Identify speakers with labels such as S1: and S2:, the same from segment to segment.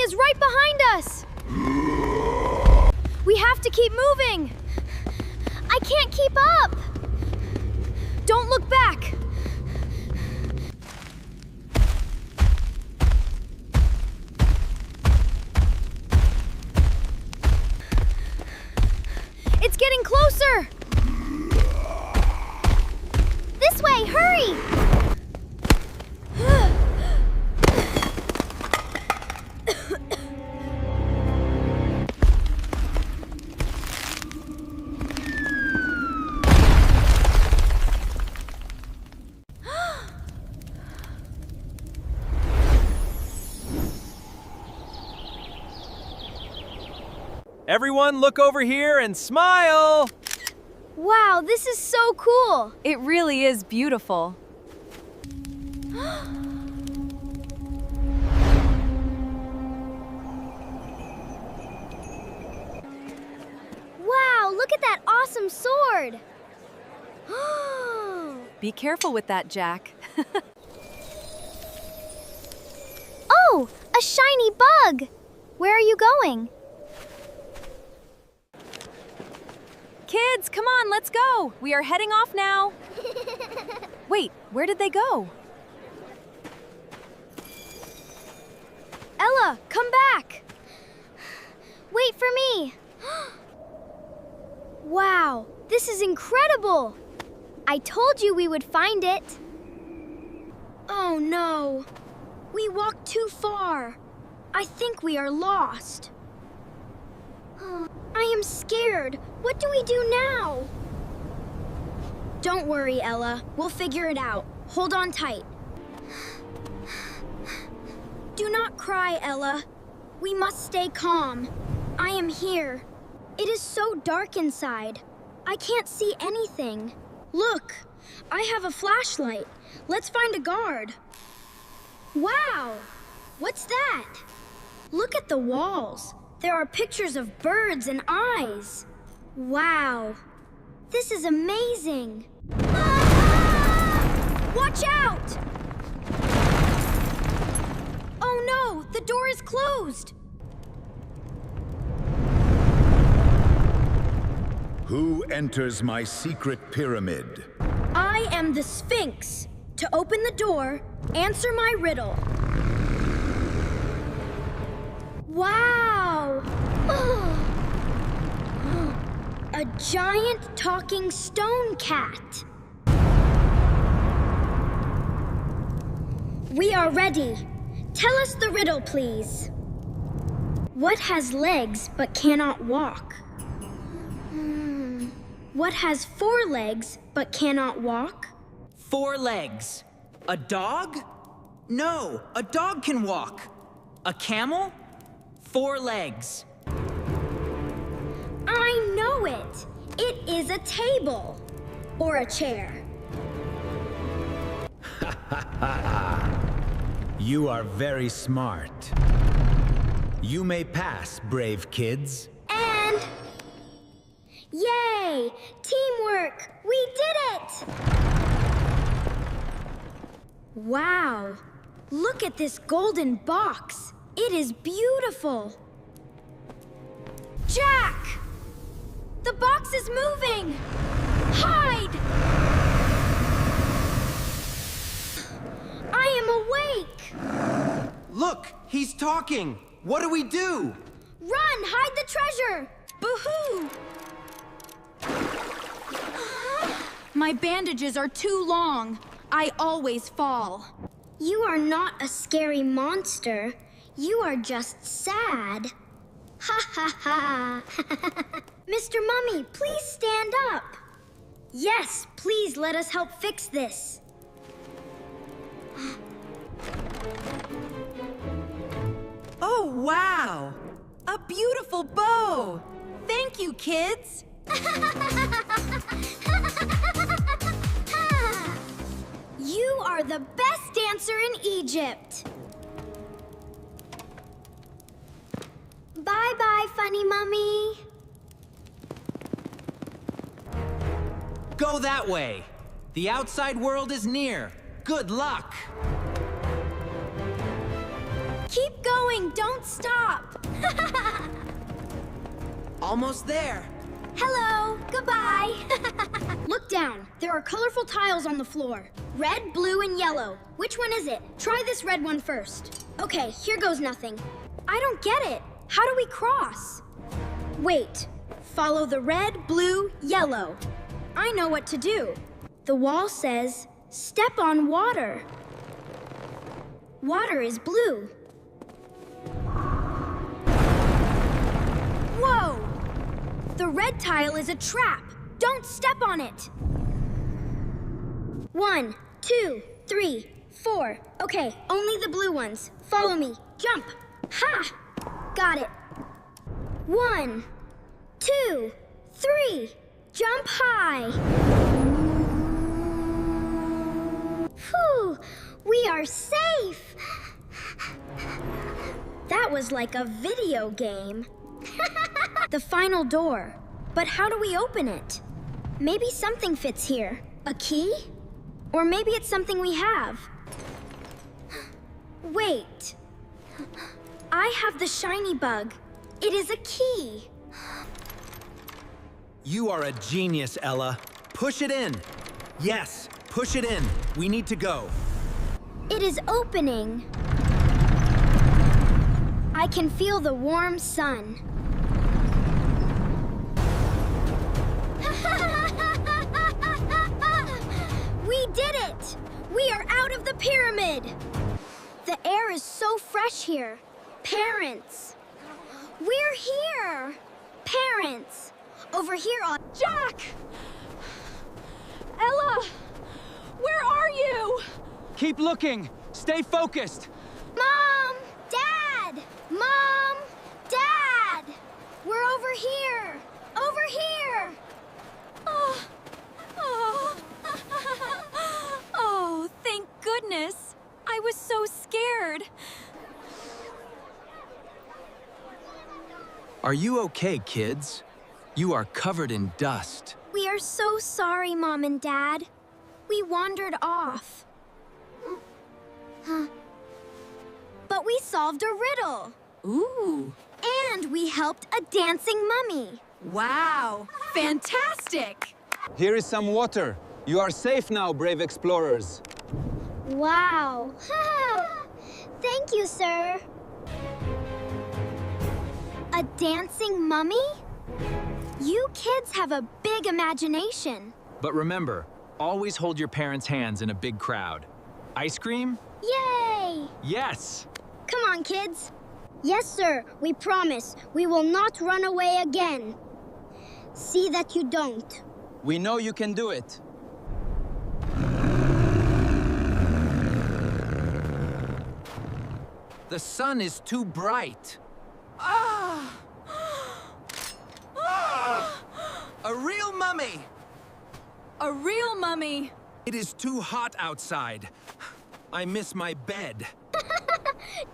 S1: is right behind us! We have to keep moving! I can't keep up! Don't look back! It's getting closer! This way, hurry!
S2: Everyone look over here and smile!
S1: Wow, this is so cool!
S3: It really is beautiful.
S1: Wow, look at that awesome sword!
S3: Be careful with that, Jack.
S1: Oh, a shiny bug! Where are you going?
S3: Kids, come on, let's go. We are heading off now. Wait, where did they go?
S1: Ella, come back! Wait for me! Wow, this is incredible! I told you we would find it. Oh no, we walked too far. I think we are lost. I am scared. What do we do now? Don't worry, Ella. We'll figure it out. Hold on tight. Do not cry, Ella. We must stay calm. I am here. It is so dark inside. I can't see anything. Look, I have a flashlight. Let's find a guard. Wow! What's that? Look at the walls. There are pictures of birds and eyes. Wow! This is amazing! Ah! Watch out! Oh no! The door is closed!
S4: Who enters my secret pyramid?
S1: I am the Sphinx. To open the door, answer my riddle. Wow! A giant talking stone cat. We are ready. Tell us the riddle, please. What has legs but cannot walk? What has 4 legs but cannot walk?
S5: 4 legs. A dog? No, a dog can walk. A camel? 4 legs.
S1: I know it! It is a table. Or a chair.
S4: You are very smart. You may pass, brave kids.
S1: And... Yay! Teamwork! We did it! Wow! Look at this golden box. It is beautiful. Jack! The box is moving! Hide! I am awake!
S2: Look, he's talking! What do we do?
S1: Run! Hide the treasure! Boo-hoo!
S6: My bandages are too long. I always fall.
S1: You are not a scary monster. You are just sad. Ha ha ha. Mr. Mummy, please stand up. Yes, please let us help fix this.
S6: Oh, wow! A beautiful bow! Thank you, kids!
S1: You are the best dancer in Egypt. Bye-bye, funny mummy.
S5: Go that way. The outside world is near. Good luck.
S1: Keep going. going! Don't stop!
S5: Almost there.
S1: Hello! Goodbye! Look down. There are colorful tiles on the floor. Red, blue, and yellow. Which one is it? Try this red one first. Okay, here goes nothing. I don't get it. How do we cross? Wait. Follow the red, blue, yellow. I know what to do. The wall says, step on water. Water is blue. Whoa! The red tile is a trap. Don't step on it. 1, 2, 3, 4. Okay, only the blue ones. Follow me. Jump. Ha! Got it. 1, 2, 3. Jump high. Phew, we are safe. That was like a video game. The final door. But how do we open it? Maybe something fits here. A key? Or maybe it's something we have. Wait. I have the shiny bug. It is a key.
S4: You are a genius, Ella. Push it in. Yes, push it in. We need to go.
S1: It is opening. I can feel the warm sun. We did it! We are out of the pyramid! The air is so fresh here. Parents. We're here! Parents. Over here on...
S3: Jack! Ella! Where are you?
S2: Keep looking. Stay focused.
S1: Mom! Dad! Mom! Dad! We're over here! Over here!
S3: Oh, oh, oh, thank goodness. I was so scared.
S4: Are you okay, kids? You are covered in dust.
S1: We are so sorry, Mom and Dad. We wandered off. But we solved a riddle.
S3: Ooh.
S1: And we helped a dancing mummy.
S3: Wow, fantastic.
S2: Here is some water. You are safe now, brave explorers.
S1: Wow. Thank you, sir. A dancing mummy? You kids have a big imagination.
S4: But remember, always hold your parents' hands in a big crowd. Ice cream?
S1: Yay!
S4: Yes!
S1: Come on, kids. Yes, sir. We promise. We will not run away again. See that you don't.
S2: We know you can do it.
S4: The sun is too bright. A real mummy!
S3: A real mummy.
S4: It is too hot outside. I miss my bed.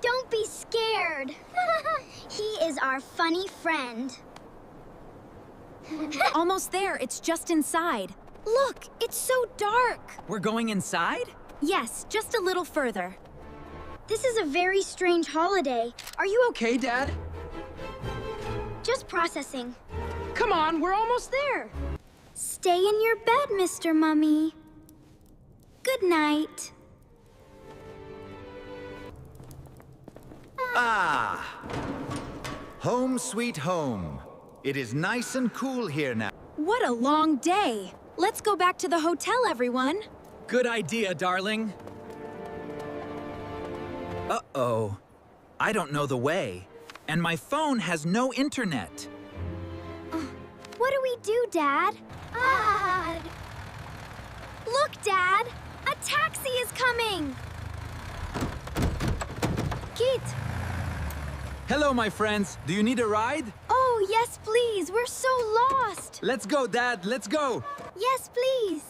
S1: Don't be scared. He is our funny friend.
S3: Almost there, it's just inside.
S1: Look, it's so dark.
S5: We're going inside?
S3: Yes, just a little further.
S1: This is a very strange holiday.
S5: Are you okay, Dad?
S1: Just processing.
S5: Come on, we're almost there.
S1: Stay in your bed, Mr. Mummy. Good night.
S7: Ah! Home sweet home. It is nice and cool here now.
S3: What a long day. Let's go back to the hotel, everyone.
S4: Good idea, darling. Uh-oh. I don't know the way. And my phone has no internet.
S1: What do we do, Dad? Look, Dad! A taxi is coming! Keith!
S4: Hello, my friends. Do you need a ride?
S1: Oh, yes, please. We're so lost.
S4: Let's go, Dad. Let's go.
S1: Yes, please.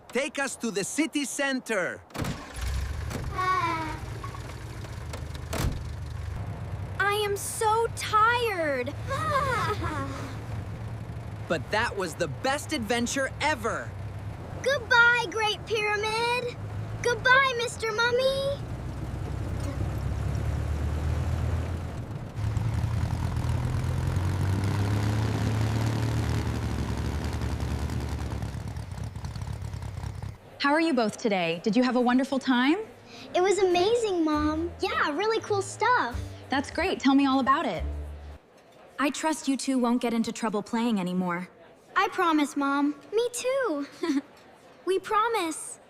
S4: Take us to the city center.
S1: I am so tired.
S5: But that was the best adventure ever.
S1: Goodbye, Great Pyramid. Goodbye, Mr. Mummy.
S3: How are you both today? Did you have a wonderful time?
S1: It was amazing, Mom. Yeah, really cool stuff.
S3: That's great. Tell me all about it. I trust you two won't get into trouble playing anymore.
S1: I promise, Mom. Me too. We promise.